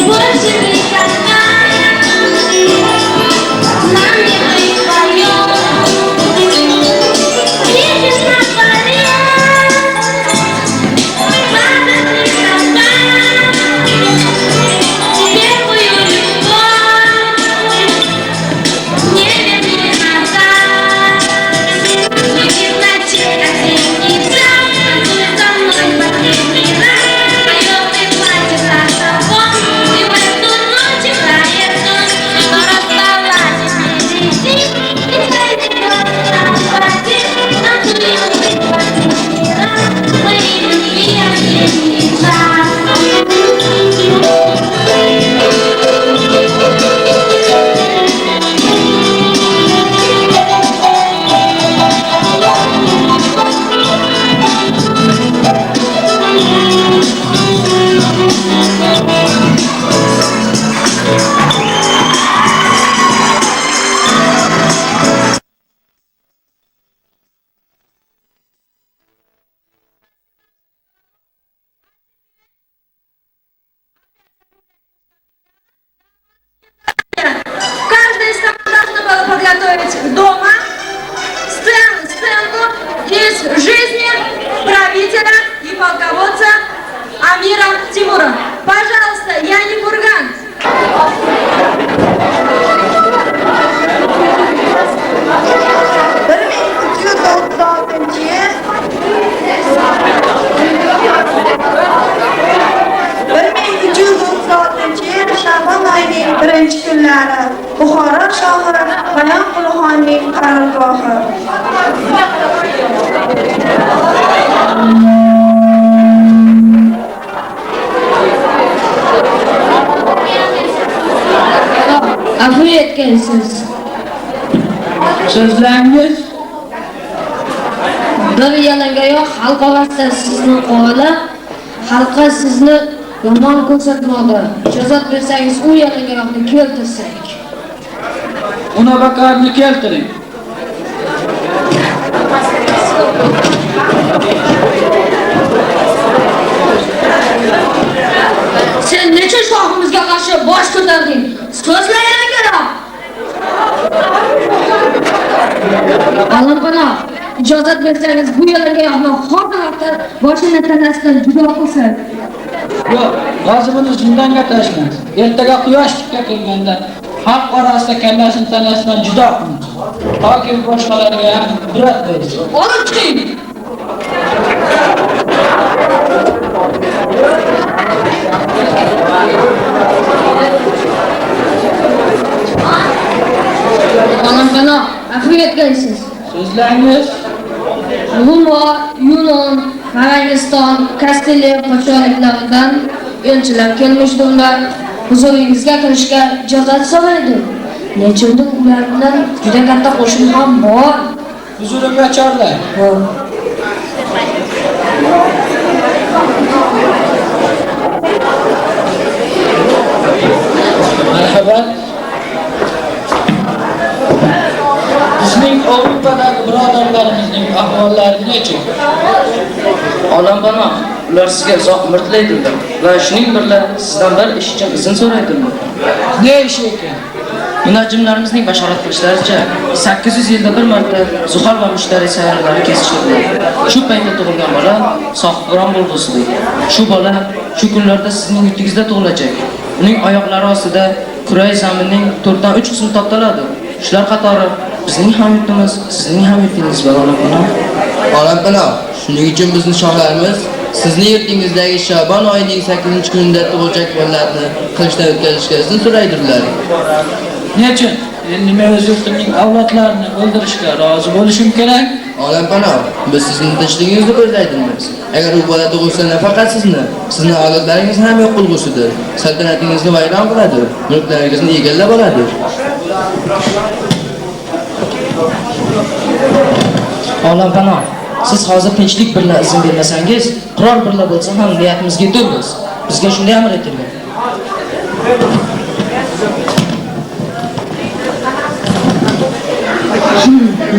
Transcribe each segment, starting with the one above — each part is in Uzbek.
Больше никогда нам не быть вдвоем. Видишь на дворе падает листота. Первую любовь не верни назад. Мы в темноте, как зимний зал, танцуй со мной последний раз. Поем ты платье за собой, и в эту ночь играет сон. Но расставать впереди, ведь войны глаза воде. Танцуем мы последний раз, мы любви осенний час. Каждый из нас должно было подготовить дома сценку из жизни правителя и полководца Амира Тимура. Пожалуйста, Яни Курган. Şaban ayının birinchi kunlari Buxoro shohi Bayon Qulxonning qarorgohi. Afu etgansiz. So'zlaringiz Bir yalangoyoq xalq orasida sizni qo'llab, xalqqa sizni yomon ko'rsatmoqda. Ijozat bersangiz u yalangoyoqni keltirsak. Uni vakolatni keltiring. Sen necha shohimizga qarshi bosh ko'tarding? So'zla yalangoyoq. Alloh ijozat bersangiz bu yalangoyoqni hozir boshini tanasidan judo qilsak. Yo'q, hozir buni zindonga tashlaymiz. Ertaga quyosh chiqib kelganda xalq orasida kallasini tanasidan judo qilamiz. Toki boshqalarga ham ibrat bersin. Olib chiqing. Bana afu etgansiz. So'zlaringiz Ruma, Yunon, Arabiston, Kastiliya podshohliklaridan elchilar kelmişdi ular. Huzuringizga kirishga ijozat so'raydi. Nechundir ular bilan juda katta qo'shin ham bor. huzurimga chorlar. Marhamat. Bizning Avrupa'dagi birodarlarimizning ahvollari necha? Olam ular sizga uzoq umrtlaydilar va shuning bilan sizdan bir ish uchun izn so'raydilar. Ne ishi ekan? Munajjimlarimizning bashorat qilishlaricha 800 yilda bir marta Zuhal va Mushtari sayyoralari kesishadi. Shu paytda tug'ilgan bola sohibqiron bo'lg'usidir. Shu bola shu kunlarda sizning yurtingizda tug'ilajak. Uning oyoqlari ostida kuray zaminning 4dan 3 qismi toptaladi. Shular qatori bizning ham yurtimiz, sizning ham yurtingiz bor olam. Olam shuning uchun bizning shohlarimiz sizning yurtingizdagi Shabon oyining 8-kunida tug'ilajak bolalarni qilishdan o'tkazishga izn so'raydilar. Nechun? Endi men o'z yurtimning avlodlarini o'ldirishga rozi bo'lishim kerak. Olam biz sizning tinchligingizni ko'zlaymiz. Agar u bola tug'ilsa nafaqat sizning avlodlaringizni ham yo'q qilgusidir. Saltanatingizni vayron qiladi, mulklaringizni egallab oladi. Olam siz hozir tinchlik bilan izn bermasangiz, qurol birla bo'lsa ham niyatimizga yetamiz. Bizga shunday amr etilgan.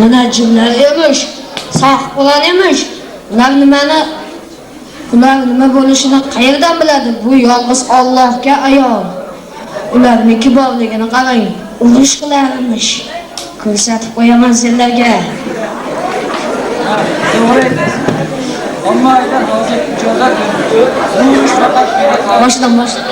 Munajjimlar emish, sohibqiron emish. Ular nimani Ular nima bo'lishini qayerdan biladi? Bu yolg'iz Allohga ayon. Ularning kiborligini qarang, urush qilarmish. Ko'rsatib qo'yaman sizlarga. To'g'ri aytasiz. Ammo agar hozir ijozat berilsa, bu ish faqat Boshdan.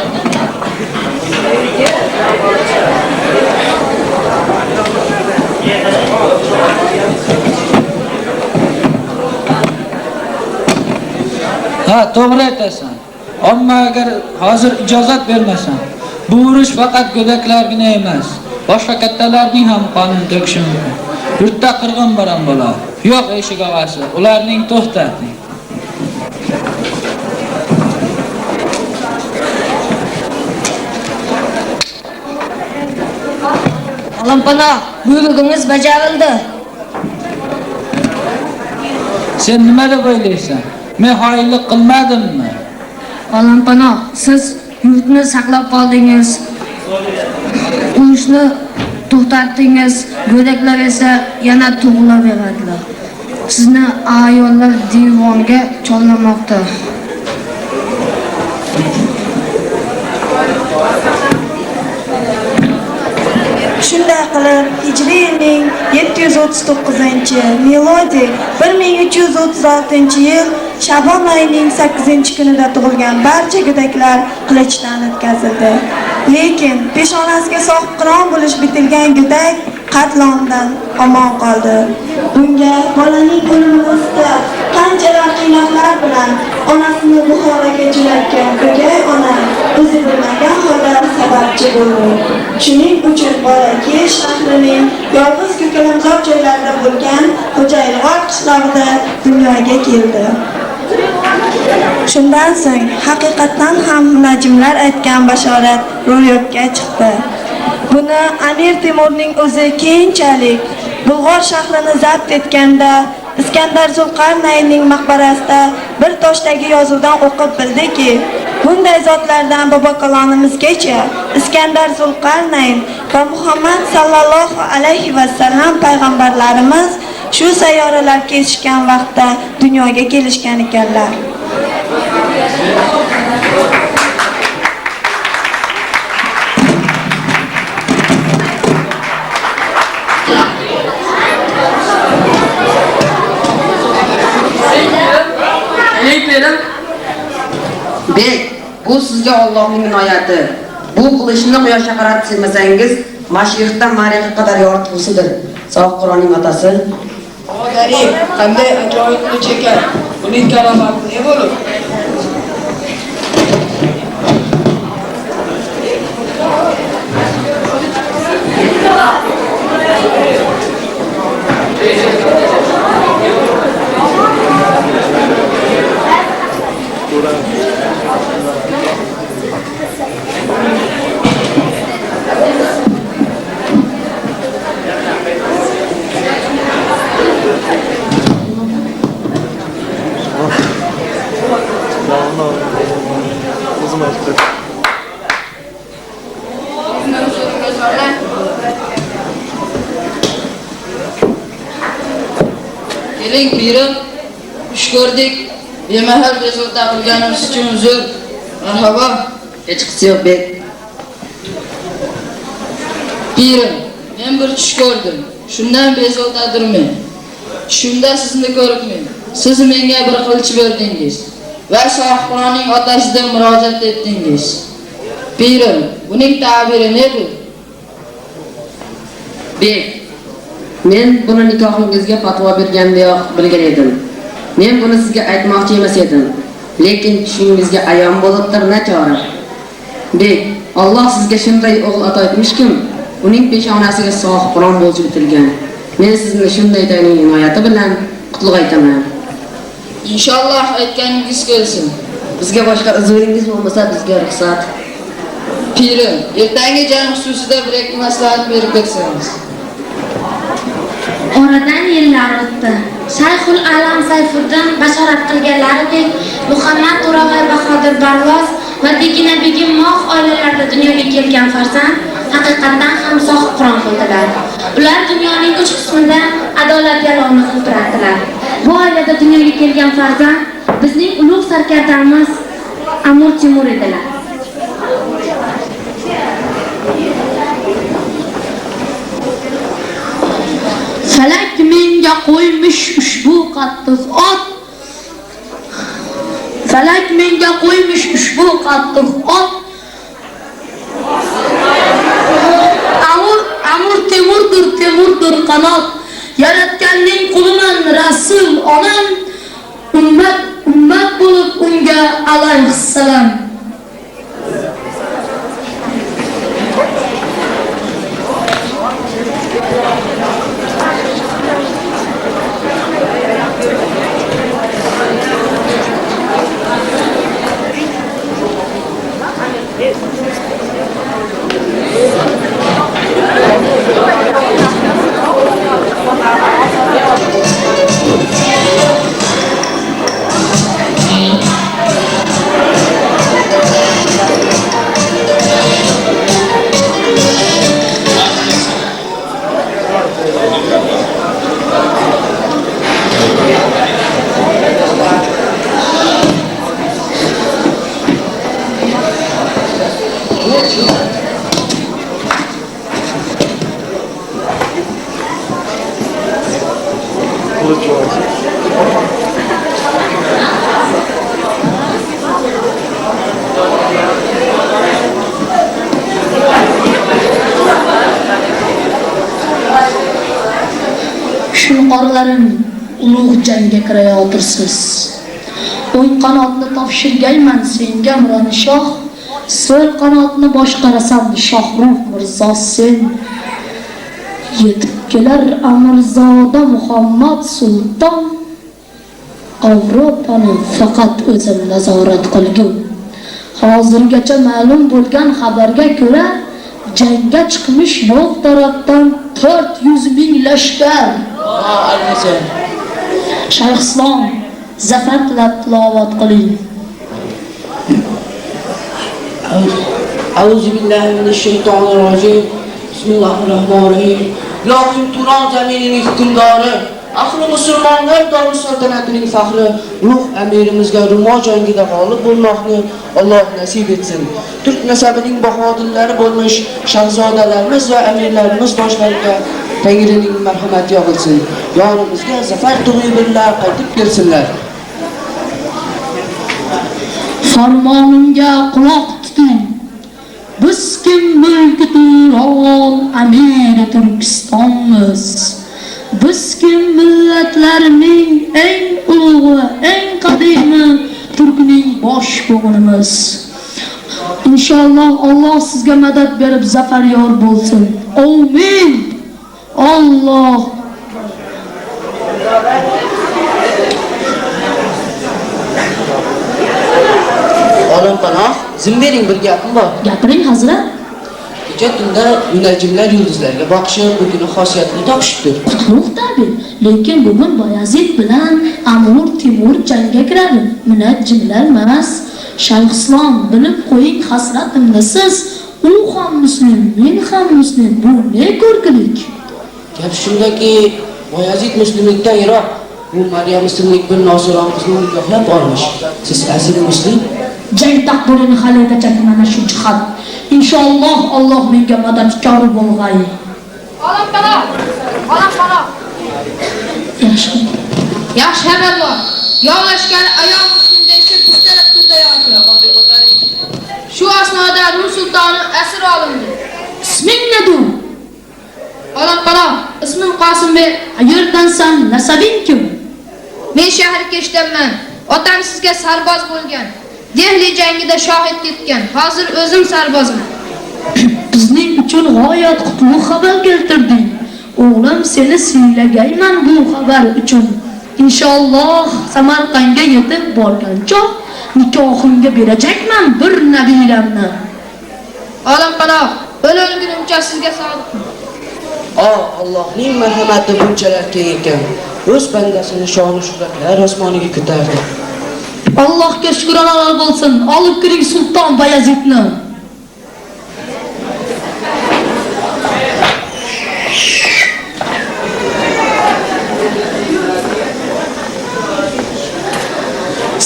Ha, to'g'ri aytasan. Ammo agar hozir ijozat bermasan, bu urush faqat go'daklargina emas, boshqa kattalarning ham qonini to'kishi mumkin. Yurtda qirg'in baran bo'lar. Yo'q eshik og'asi, ularning to'xtating. Alampana, buyruğunuz bajarildi. Sen nima deb o'ylaysan? Men xoinlik qilmadimmi? Alampana, siz yurtni saqlab qoldingiz. Urushni to'xtatdingiz. Go'daklar esa yana tug'ilaveradilar. Sizni ayollar divonga chollamoqda. Shunday qilib, Hijriy yilning 739-milodiy 1336-yil Shabon oyining 8-kunida tug'ilgan barcha go'daklar qilichdan o'tkazildi. Lekin peshonasiga sohibqiron bo'lish bitilgan go'dak qatlondan omon qoldi. Bunga bolaning o'limi ustida qanchalar qiynoqlar bilan onasini Buxoroga jo'natgan o'gay ona o'zi bilmagan holda sababchi bo'ldi. Shuning uchun bola Kiyev shahrining yolg'iz ko'kalamzor joylarida bo'lgan Xo'jaylg'or qishlog'ida dunyoga keldi. Shundan so'ng haqiqatan ham najmlar aytgan bashorat ro'yobga chiqdi. Buni Amir Temurning o'zi keyinchalik Bulg'or shahrini zabt etganda Iskandar Zulqarnaynning maqbarasida bir toshdagi yozuvdan o'qib bildiki, bunday zotlardan bobokalonimizgacha Iskandar Zulqarnayn va Muhammad sallallohu alayhi va sallam payg'ambarlarimiz shu sayyoralar kesishgan vaqtda dunyoga kelishgan ekanlar. Bek, bu sizga Allohning inoyati. Bu qilishni quyoshga qarab silmasangiz, mashriqdan mag'ribga qadar yoritqusidir. Sohibqironning otasi. Odarim, qanday ajoyib qilish ekan. Uning karomati ne bo'lur? Keling pirim, xush ko'rdik. Bemahal bezovta qilganimiz uchun uzr. Marhaba. Hech qisi yo'q bek. Pirim, men bir tush ko'rdim. Shundan bezovtadirman. Shunda sizni ko'ribmen. Siz menga bir qilich berdingiz va sohibqironning otasidan murojaat etdingiz. Pirim, buning ta'biri nedir? Bek, men buni nikohingizga fatvo bergandayoq bilgan edim. Men buni sizga aytmoqchi emas edim. Lekin tushingizga ayon bo'libdir, nachora. Bek, Alloh sizga shunday o'g'il ato etmishkim, uning peshonasiga sohibqiron bo'lib bitilgan. Men sizni shunday tayinli inoyati bilan qutlug' aytaman. Inshaalloh aytganingiz kelsin. Bizga boshqa uzringiz bo'lmasa, bizga ruxsat. Pirim, ertangi jang xususida bir-ikki maslahat berib bersangiz. Oradan yillar o'tdi. Shayxul Alam Sayfuddin bashorat qilganlaridek Muhammad To'rag'ay Bahodir Barlos va Begina Begim Moh oilalarida dunyoga kelgan farzand haqiqatan ham sohibqiron bo'ldilar. Ular dunyoning 3 qismida adolat yalovini qildiradilar. Bu oilada dunyoga kelgan farzand bizning ulug' sarkardamiz Amir Temur edilar. Falak menga qo'ymish ushbu qattiq ot. Falak menga qo'ymish ushbu qattiq ot. Amir Temurdir qanot. Yaratganning quliman Rasul onam. Ummat bo'lib unga alayhissalom. Shunqorlarim ulug' jangga kirayotirsiz. O'ng qanotni topshirgayman senga Mironishoh. So'l qanotni boshqarasam Shohruh Mirzo sen. Yetib kelar Amirzoda Muhammad Sulton. Yevropani faqat o'zim nazorat qilgum. Hozirgacha ma'lum bo'lgan xabarga ko'ra jangga chiqmish yo'q tarafdan 400 ming lashkar. Shayx Islom zafar tilab tilovat qiling. A'udhu billahi minash shaytonir rojim. Bismillahirrohmanirrohim. Ilohim Turon zaminining hukmdori, ahli musulmonlar Darussaltanatining faxri ulug' amirimizga Rumo jangida g'olib bo'lmoqni Alloh nasib etsin. Turk nasabining bahodirlari bo'lmish shahzodalarimiz va amirlarimiz boshlariga Tangrining marhamati yog'ilsin. Yonimizga zafar tug'yibirlar qaytib kelsinlar. Farmonimga quloq tuting. Biz kim mulki Turon amiri Turkistonmiz. Biz kim millatlarning eng ulug'i, eng qadimi turkning bosh bo'g'inimiz. Inshaalloh Alloh sizga madad berib zafar yor bo'lsin. Amin. Allah. Olam panoh, izn bering bir gapim bor. Gapiring hazrat. Kecha tunda munajjimlar yulduzlarga boqishib, bugün xosiyatini topishibdir. Qutlug' tabi, lekin bugun Bayazid bilan Amir Temur jangga kiradi. Munajjimlar emas. Shayx Islom bilib qo'ying hasratimni siz. U ham muslim, men ham muslim. Bu ne ko'rkilik? Gap shundaki, Bayazid muslimlikdan yiroq. Bu Maryam ismli bir noziron qizni nikohlab olmish. Siz asl muslim? Jang taqdirini hal etacak mana shu jihat. İnşallah Allah menga madadkor bo'lg'ay. Olam balo. Yaxshi xabar bor. Yovlashgan ayol muslimdagi pistalab turtayapti. Shu asnoda Rum sultoni asir olindi. Isming nedir? Olam balo. Ismim Qosimbek. Qayerdansan? Nasabing kim? Men shaharkashdanman. Otam sizga sarboz bo'lgan. Dehli jangida shohid ketgan. Hozir o'zim sarbozman. Bizning uchun g'oyat qutlug' xabar keltirding. O'g'lim seni siylagayman bu xabar uchun. Inshaalloh Samarqandga yetib borgancha nikohimga berajakman bir nabiramni. Olam panoh, o'lgunimcha sizga sodiqman. Allohning marhamati bunchalar keng ekan. O'z bandasini shon-u shuhratlar osmoniga ko'tardi. Allohga shukronalar bo'lsin. Olib kiring Sulton Bayazidni.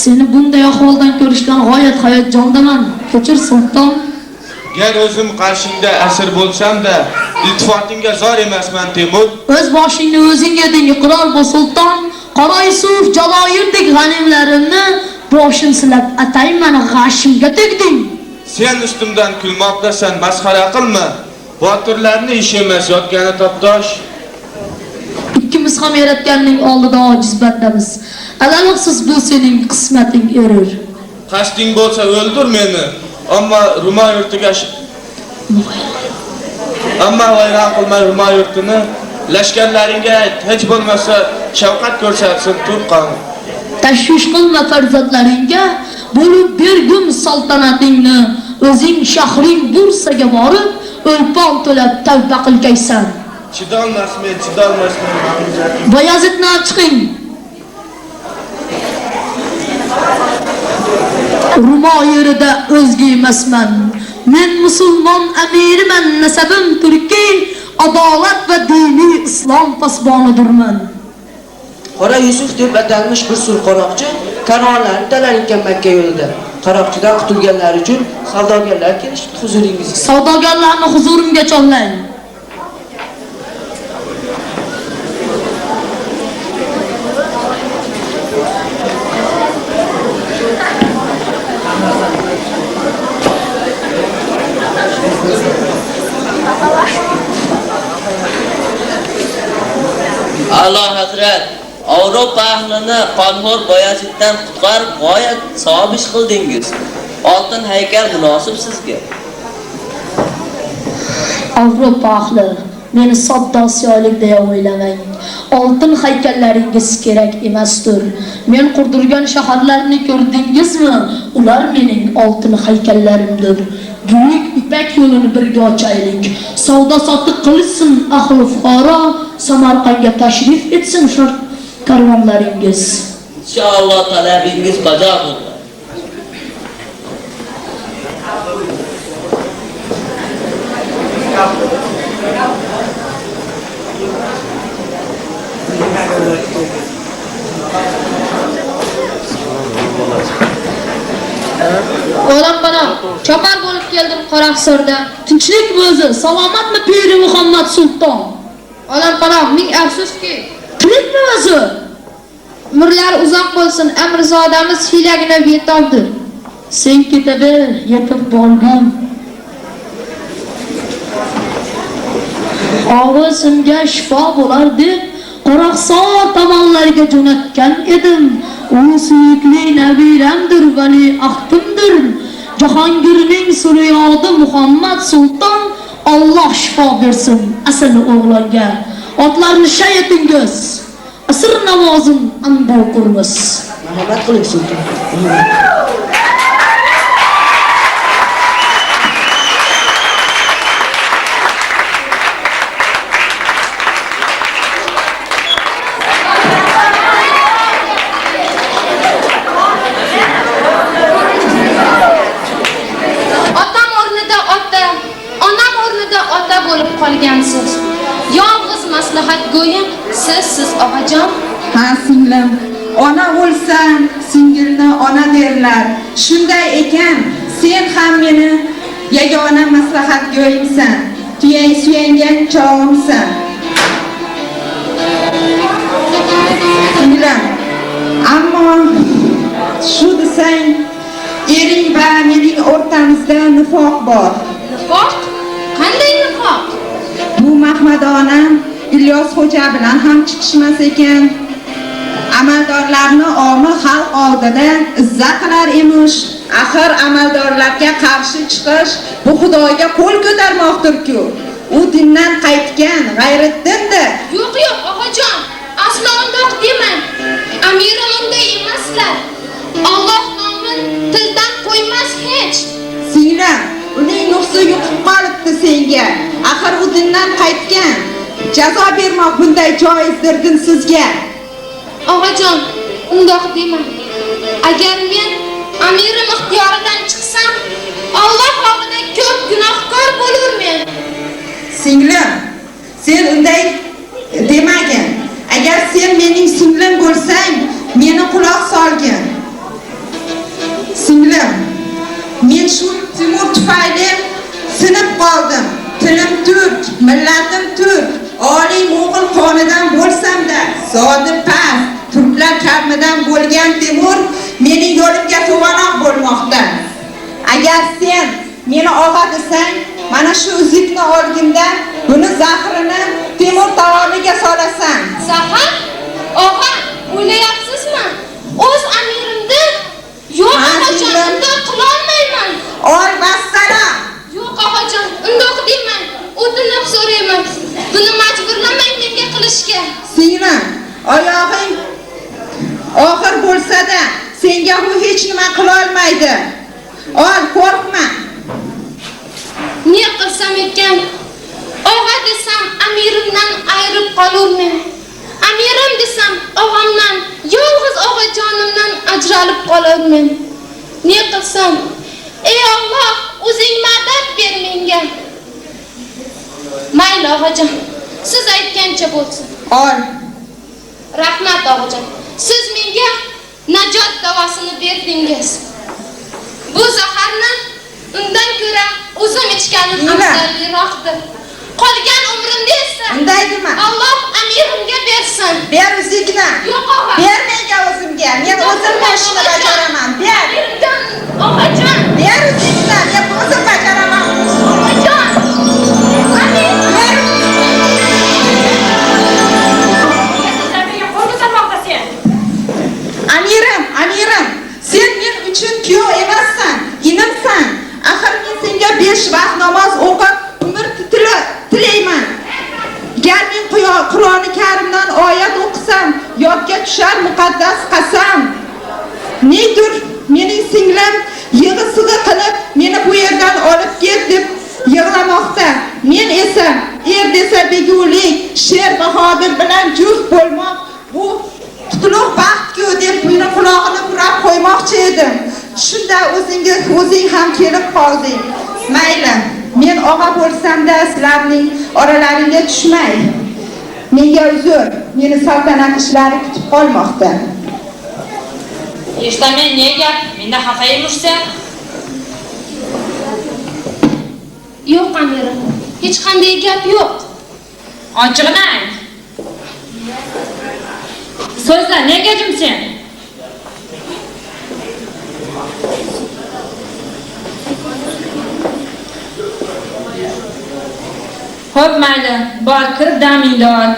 Seni bunday ahvoldan ko'rishdan g'oyat hayajondaman. Kechir sulton. Gar o'zim qarshingda asir bo'lsam-da, iltifotingga zor emasman, Temur. O'z boshingni o'zing yeding, iqror bo'l sulton. Qora Yusuf, Jaloyirdek g'animlarimni boshim silab atayman, g'ashimga tegding. Sen ustimdan kulmoqdasan, masxara qilma. Botirlarni ish emas, yotgani topdosh. Ikkimiz ham yaratganning oldida ojiz bandamiz. Alaloqsiz bu sening qismating erir. Qasding bo'lsa o'ldir meni. Ammo Ruma yurtiga vayron qilma Ruma yurtini. Lashkarlaringga ayt, hech bo'lmasa shafqat ko'rsatsin Turqon. Tashvish qilma farzandlaringga, bo'lib bergum saltanatingni. O'zing shahring Bursaga borib, o'lpon to'lab tavba qilgaysan. Chidolmasmen. Bayazidni chiqing. Ruma yerida o'zga emasman. Men musulmon amiriman, nasabim turkiy, adolat va diniy islom posbonidirman. Qora Yusuf deb atalmish bir surqaroqchi karvonlarni talangan Makka yo'lida. Qaroqchidan qutulganlar uchun savdogarlar kelishdi huzuringizga. Savdogarlarni huzurimga chorlang. Alloh hazrat, Avropa ahlini qonxo'r Boyaziddan qutqarib g'oyat savob ish qildingiz. Oltin haykal munosib sizga. Avropa ahli, meni sodda osiyolik deya o'ylamang. Oltin haykallaringiz kerak emasdir. Men qurdirgan shaharlarni ko'rdingizmi? Ular mening oltin haykallarimdir. Buyuk Ipak yo'lini birga ochaylik. Savdo sotiq qilsin ahli fuqaro, Samarqandga tashrif etsin shu karvonlaringiz. Inshaalloh talabingiz bajo bo'ladi. Olam bana, chopar bo'lib keldim Qoraqsorda. Tinchlik bo'lsin, salomatmi Piri Muhammad sulton? Olam bana, ming afsuski, tirikmi o'zi? umrlar uzoq bo'lsin, Amrzodamiz hiylagina betobdir. Sen ketaver, yetib borgum. Og'zimga shifo bo'lar deb Qoraqsor tomonlariga jo'natgan edim. U suyukli nabiramdir, vali ahtimdir. Jahongirning suryodi Muhammad sulton Alloh shifo bersin asl o'g'longa. Otlarni shay etingiz. Asr namozin anda o'qirmiz. Marhamat qiling sulton. qolgansiz. Yolg'iz maslahat go'yim siz og'ajon. Ha singlim, ona bo'lsa singilni ona derlar. Shunday ekan, sen ham meni yagona maslahat go'yimsan. Tuyang suyangan chog'imsan. Singlim, ammo shu desang, ering va mening o'rtamizda nifoq bor. Nifoq? Qanday nifoq? Bu Mahmadona Ilyos xo'ja bilan ham chiqishmas ekan. Amaldorlarni omi xalq oldida izzat qilar emish. Axir amaldorlarga qarshi chiqish bu Xudoga qo'l ko'tarmoqdir-ku. U dindan qaytgan g'ayriddindir. Yo'q, og'ajon, aslo undoq demang. Amirim unday emaslar. Alloh nomin tildan qo'ymas hech. Singlim, uning nufsi yuqib qolibdi senga. Axir u dindan qaytgan. Jazo bermoq bunday joizdir dinsizga. Og'ajon, undoq demang. Agar men amirim ixtiyoridan chiqsam, Alloh oldida ko'p gunohkor bo'larman. Singlim, sen unday demagin. Agar sen mening singlim bo'lsang, meni quloq solgin. Millatim Turk, oliy mo'g'ul qonidan bo'lsam-da, sodi past, turklar karmidan bo'lgan Temur mening yo'limga to'g'anoq bo'lmoqda. Agar sen meni og'a desang, mana shu uzukni olgimda buni zahrini Temur taomiga solasan. Zahar? Og'a, o'ylayapsizmi? O'z amirimni yo'q og'ajon, undoq qilolmayman. Ol vassalam. Yo'q og'ajon, undoq deyman. O'tinib so'rayman. Buni majburlamang menga qilishga. Singlim, oyog'ing og'ir bo'lsa-da, senga u hech nima qila olmaydi. Ol, qo'rqma. Ne qilsam ekan? Og'a desam, amirimdan ayirib qolurmen. Amirim desam, og'amdan, yolg'iz og'ajonimdan ajralib qolurmen. Ne qilsam? Ey Alloh, o'zing madad ber menga. Mayli og'ajon, siz aytgancha bo'lsin. Ol. Rahmat og'ajon. Siz menga najot davosini berdingiz. Bu zaharni undan ko'ra o'zim ichganim afzalliroqdir. Qolgan umrimda esa unday dema. Alloh amirimga bersin. Ber uzukni. Yo'q og'a. Ber menga o'zimga. Men o'zim ishni bajaraman. Ber. Amirimjon, og'ajon. Ber uzukni. Men o'zim bajaraman. Og'ajon. Amirim, sen men uchun kuyov emassan, inimsan. Axir men senga 5 vaqt namoz o'qib, umr tilayman. Gar men Qur'oni Karimdan oyat o'qisam, yodga tushar muqaddas qasam. Nedir mening singlim yig'i-sig'i qilib, meni bu yerdan olib ket deb yig'lamoqda. Men esa er desa begulik, sher bahodir bilan juft bo'lmoq bu qutuloq baxtku deb meni qulog'ini burab qo'ymoqchi edim. Shunda o'zing ham kelib qolding. Mayli, men og'a bo'lsam-da sizlarning oralaringga tushmay. Menga uzr, meni saltanat ishlari kutib qolmoqda. Eshitamen ne gap? Menda xafa emishsan? Yo'q amirim, hech qanday gap yo'q. Ochig'ini ayt. So'zla, nega jimsen? Xo'p, mayli, bor kirib damingni ol.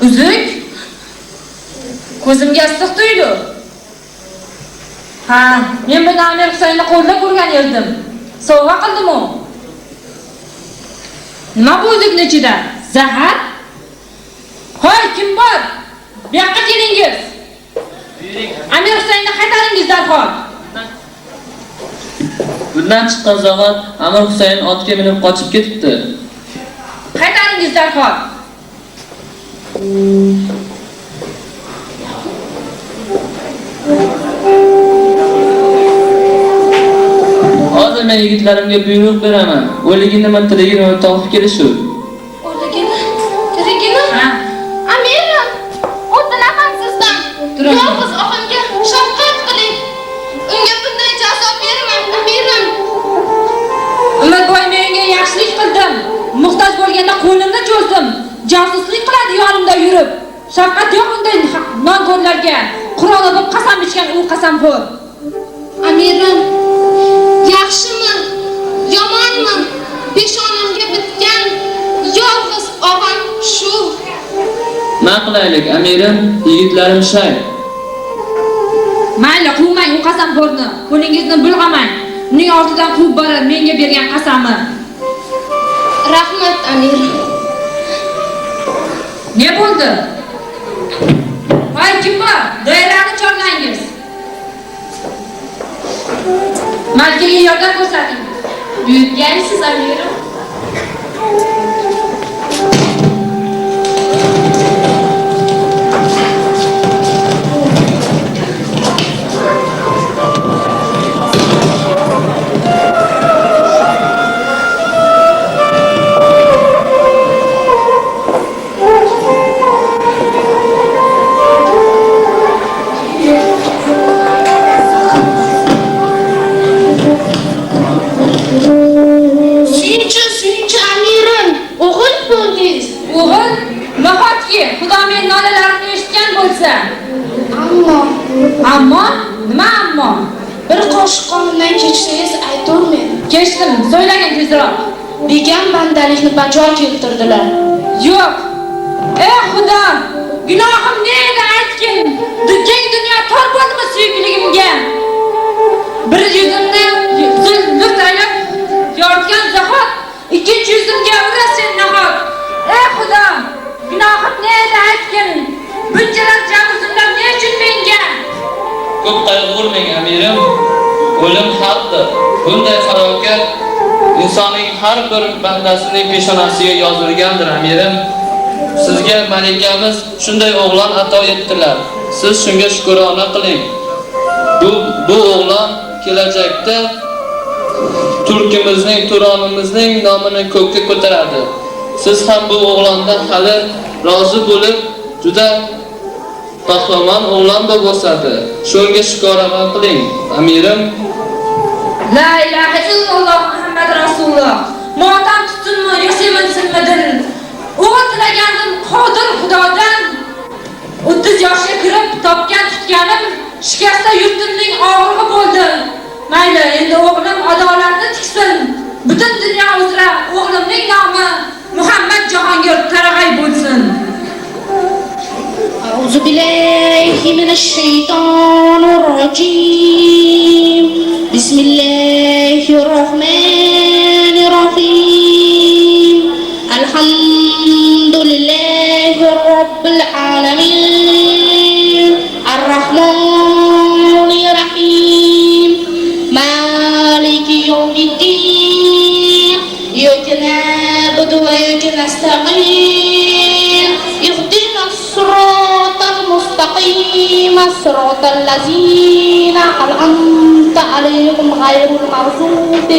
Uzuk? Ko'zimga issiq tuydi. Ha, men buni Amir Husaynni qo'lda ko'rgan edim. Sovg'a qildim u. Nima bu uzukning ichida? Zahar? Hoy, kim bor? Bu yoqqa kelingiz. Amir Husaynni qaytaringiz darhol. Bundan chiqqan zahar Amir Husayn otga minib qochib ketibdi. Qaytaringiz darhol. Hozir men yigitlarimga buyruq beraman. O'ligini nima tirigini topib kelishur. O'ligini? Tirigini? Ha. Amirim, o'tinaman sizdan. Yolg'iz og'amga shafqat qiling. Unga bunday jazo bermang, amirim. Umidboy menga yaxshilik qildim. Muhtoj bo'lganda qo'limni cho'zdim. Jasuslik qiladi yonimda yurib. Shafqat yo'q unday nonko'rlarga. Qur'on o'qib qasam ichgan u qasamxo'r. Amirim, yaxshimi, yomonmi? Peshonamga bitgan yolg'iz og'am shu. Nima qilaylik, amirim? Yigitlarim shay. Mayli, quvmang u qasamxo'rni. Qo'lingizni bulg'amang. Uning ortidan quvib borib menga bergan qasami. Rahmat, amirim. Ne bo'ldi? Voy, kim bor? Doirani chorlangiz. Malikaga yordam ko'rsating. Buyurgansiz, amirim. Ammo, nima ammo? Bir qoshiq qonimdan kechsangiz aytavermayman. Kechdim, so'ylagin tezroq. Begam bandalikni bajo keltirdilar. Yo'q. Ey Xudo, gunohim ne edi aytgin. Keng dunyo tor bo'ldimi suyukligimga? Bir yuzimni zul taylab yoritgan zahot, ikkinchi yuzimga urasen nahot. Ey Xudo, gunohim ne edi aytgin. Bunchalar jamuzimdan ne uchun menga? Ko'p qayg'urmang amirim. O'lim haqdir. Bunday falokat insonning har bir bandasining peshonasiga yozilgandir amirim. Sizga malikamiz shunday o'g'lon ato etdilar. Siz shunga shukrona qiling. Bu o'g'lon kelajakda turkimizning, Turonimizning nomini ko'kka ko'taradi. Siz ham bu o'g'londan hali rozi bo'lib, juda pahlavon o'g'lon bo'lsadi. Shunga shukrona qiling, amirim. La ilaha illalloh Muhammad Rasululloh. Motam tutsinmi, yashamaysinmi dil. O'g'il tilagandim Qodir Xudodan. 30 yoshga kirib topgan tutganim shikasta yurtimning og'rig'i bo'ldi. Mayli, endi o'g'lim adolatni tiksin. Butun dunyo uzra o'g'limning nomi Muhammad Jahongir Qarag'ay bo'lsin. أعوذ بالله من الشيطان الرجيم بسم الله الرحمن الرحيم الحمد لله رب العالمين الرحمن الرحيم مالك يوم الدين إياك نعبد وإياك نستعين اهدنا الصراط المستقيم صراط الذين أنعمت عليهم غير المغضوب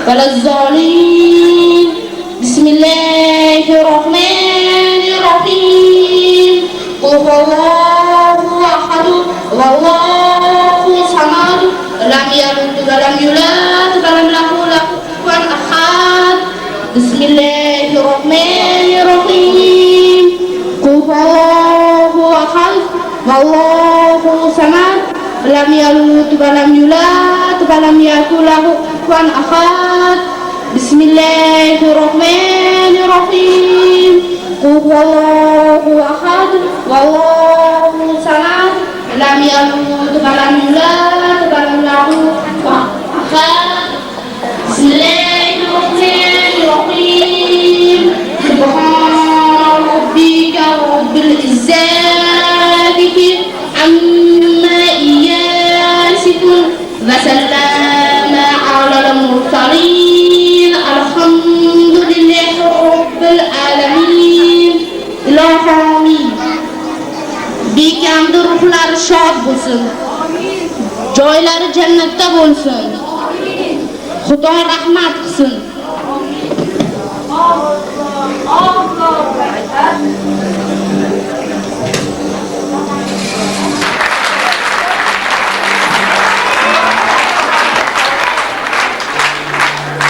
ولا الضالين بسم الله الرحمن الرحيم قل هو الله أحد والله الصمد لم يلد ولم يولد ولم يكن له كفوا أحد بسم الله الرحمن الرحيم قل هو الله أحد والله الصمد لم يلد ولم يولد ولم يكن له كفوا أحد بسم الله الرحمن الرحيم قل هو الله أحد والله الصمد لم يلد ولم يولد ولم يكن له أحد بسم الله الرحمن الرحيم سبحان ربك رب العزة عما يصفون وسلام على المرسلين الحمد لله رب العالمين İlahim bekamda ruhlari shod bo'lsin, joylari jannatda bo'lsin, Xudo rahmat qilsin.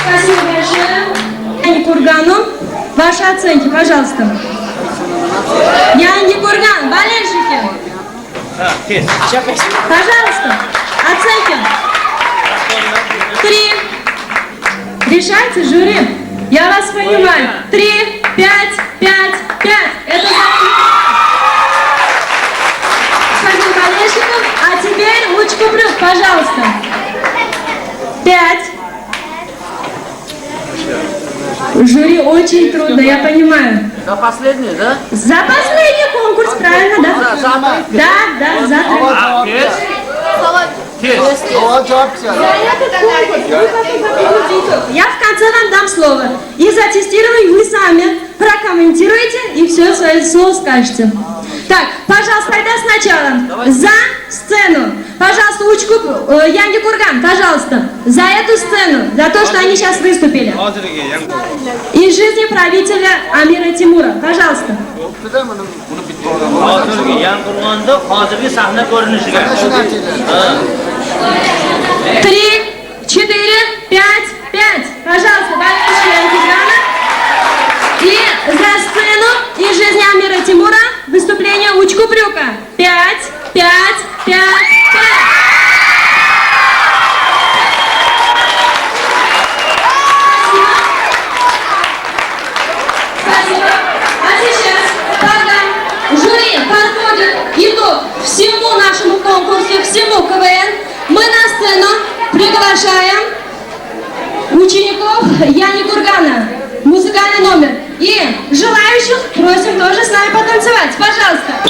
Спасибо большое. Кургану. Ваши оценки, пожалуйста. Янги Курган, болельщики. Пожалуйста, оценки. 3. Решайте, жюри. Я вас понимаю. 3, 5, 5, 5. Это за господин болельщиков. А теперь Лучко Брюк, пожалуйста. 5. Жюри очень трудно, я понимаю. За последний, да? За последний конкурс, правильно, да? Да, за Я в конце вам дам слово. И затестируем, вы сами прокомментируете и все свое слово скажете. Так, пожалуйста, тогда сначала за сцену. Пожалуйста, Янги Курган, пожалуйста, за эту сцену, за то, что они сейчас выступили. Из жизни правителя Амира Тимура, пожалуйста. 3, 4, 5, 5. Пожалуйста, болельщики Янги Кургана. И за сцену из жизни Амира Тимура выступление Учку Брюка. 5, 5, 5, 5. сцену приглашаем учеников Яни Кургана. Музыкальный номер. И желающих просим тоже с нами потанцевать. Пожалуйста.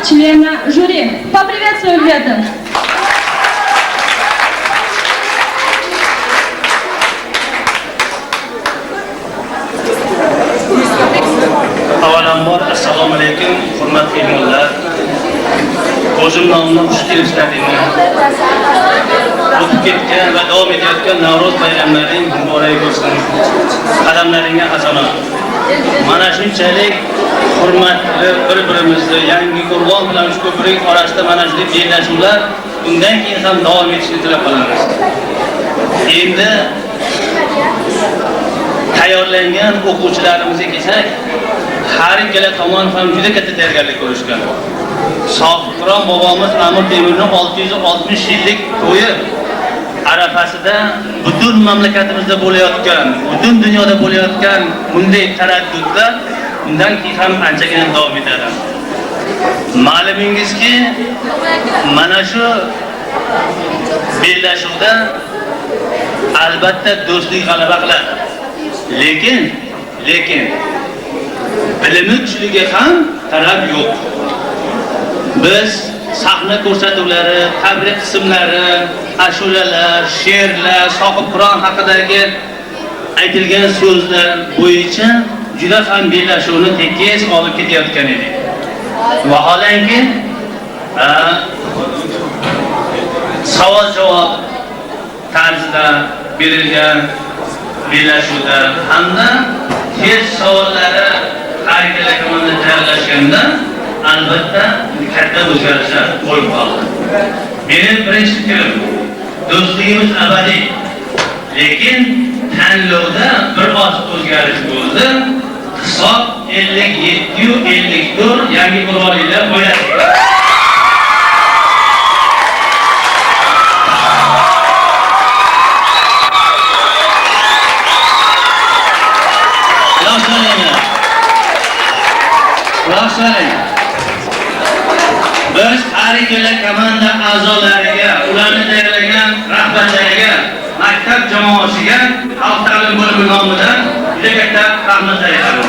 Члена жюри. Поприветствуем ребята. Avvalambor assalomu alaykum, hurmatli mehmonlar. O'zim nomimni xush kelibsizlar deyman. O'tib ketgan va davom etayotgan Navro'z bayramlaring muborak bo'lsin. Qadamlaringga hasanat. Mana shunchalik hurmatli bir-birimizni yangi Qur'on bilan shu ko'prik orasida mana shunday bellashuvlar undan keyin ham davom etishini tilab qolamiz. Endi tayyorlangan o'quvchilarimizga kelsak, har ikkala tomon ham juda katta tayyorgarlik ko'rishgan. Sohibqiron bobomiz Amir Temurning 660 yillik to'yi arafasida butun mamlakatimizda bo'layotgan, butun dunyoda bo'layotgan bunday taraddudlar undan keyin ham anchagina davom etadi. Ma'lumingizki, mana shu bellashuvda albatta do'stlik g'alaba qiladi. Lekin bilimi kuchligi ham talab yo'q. Biz sahna ko'rsatuvlari, tabrik qismlari, ashulalar, she'rlar, Sohib Qur'on haqidagi aytilgan so'zlar bo'yicha juda ham bellashuvni tekis olib ketayotgan edik. Vaholanki savol-javob tarzida berilgan bellashuvda hamda test savollari har ikkala tomonni tayyorlashganda albatta katta o'zgarishlar bo'lib qoldi. Mening birinchi fikrim, do'stligimiz abadiy, lekin tanlovda bir oz o'zgarish bo'ldi. Hisob 57-54 yangi qurollar qo'yadi. Biz har ikkala komanda a'zolariga, ularni tayyorlagan rahbarlariga, maktab jamoasiga xalq ta'lim bo'limi nomidan juda katta rahmat aytamiz.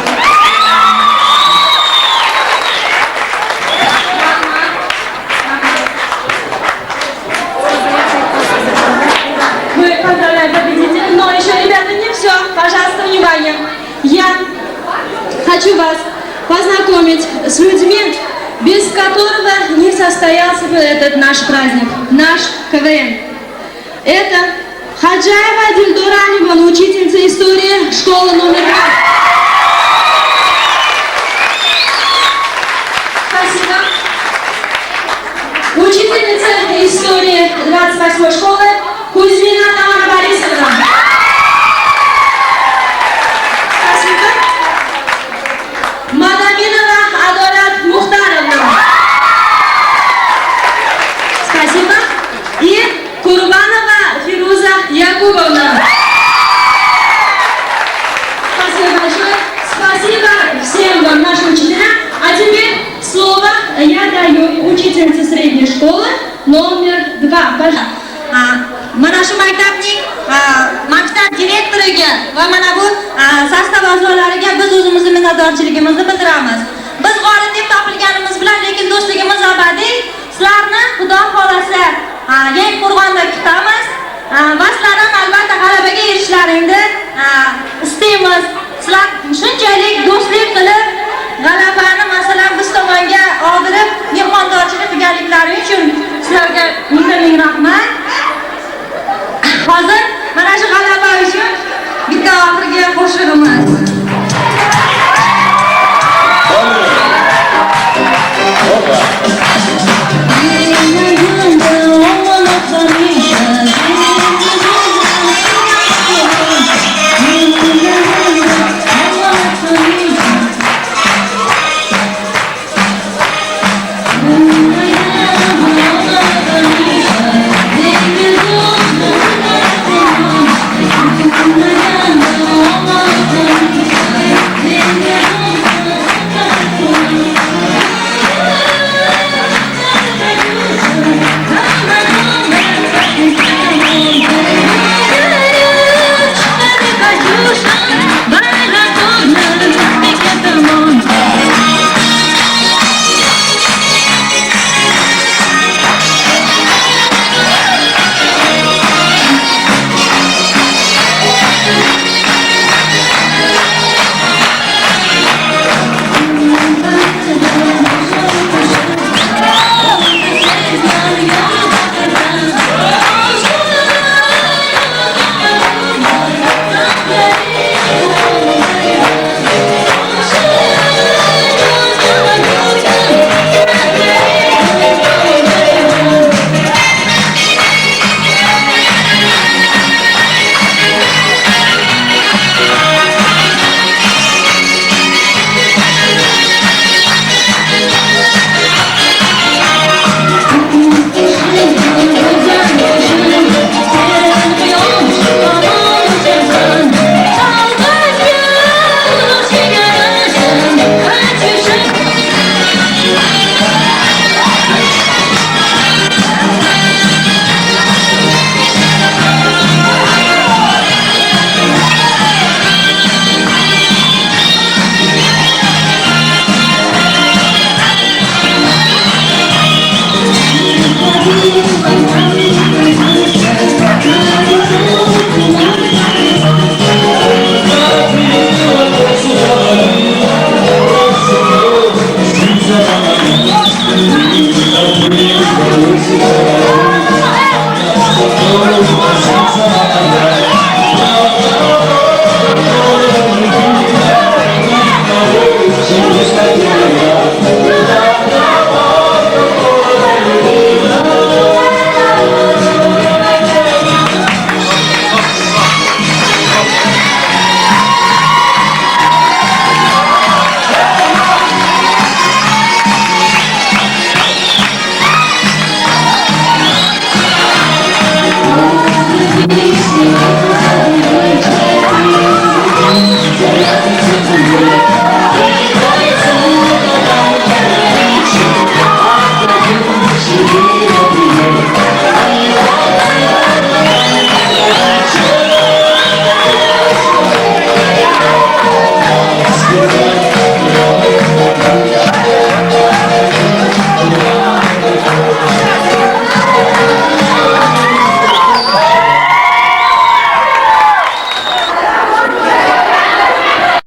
Но еще, ребята, не все. Пожалуйста, внимание. Я хочу вас познакомить с людьми, без которого не состоялся бы этот наш праздник, наш КВН. Это Хаджаева Дильдора Алимовна, учительница истории школы номер 2. Спасибо. Учительница истории 28-й школы Кузьмина Тамара Борисовна. Спасибо. Мадаминова Адорат Мухтаровна. Спасибо. И Курбанова Фируза Якубовна. Спасибо большое. Спасибо всем вам, наши учителя. А теперь слово я даю учительнице средней школы номер 2. Пожалуйста. Mana shu maktabning maktab direktoriga va mana bu sostav a'zolariga biz o'zimizni minnatdorchiligimizni bildiramiz. Biz g'olib deb topilganimiz bilan, lekin do'stligimiz abadiy. Sizlarni Xudo xolasa Yangiqo'rg'onda kutamiz va sizlarning albatta g'alabaga erishishlaringni istaymiz. Sizlar shunchalik do'stlik qilib g'alabani masalan biz tomonga oldirib mehmondorchilik qilganliklari uchun sizlarga ming rahmat. Hozir mana shu g'alaba uchun bitta oxirgi qo'shig'imiz.